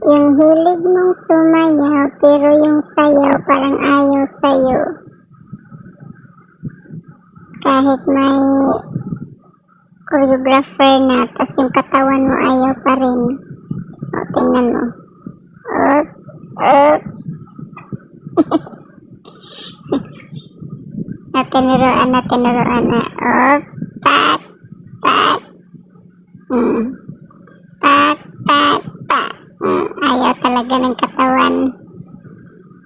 Yung hilig mong sumayaw, pero yung sayaw parang ayaw sa'yo. Kahit may choreographer na, tas yung katawan mo ayaw pa rin. O, tingnan mo. Oops, oops. Natinuruan na. Oops, pat, pat. Pat, pat, pat. Ayaw talaga ng katawan.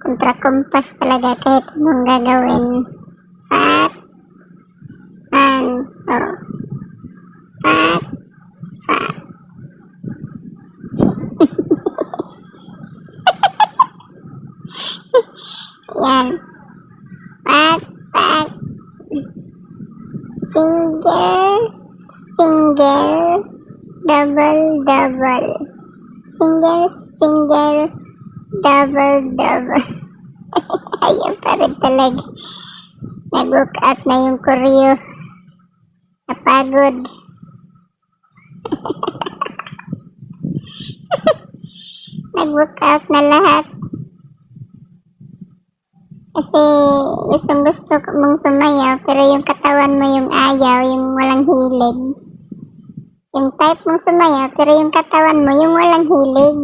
Kontra-kumpas talaga kahit anong gagawin. Pat, pan, oh. Pat, pat. Yan. Pat, pat. Single, single, double, double. Single, single, double, double. Ayaw pa rin talaga. Nag-work out na yung choreo. Napagod. Nag-work out na lahat. Kasi gusto mong sumayaw, pero yung katawan mo yung ayaw, yung walang hilig. Yung type mong sumayaw, pero yung katawan mo yung walang hilig.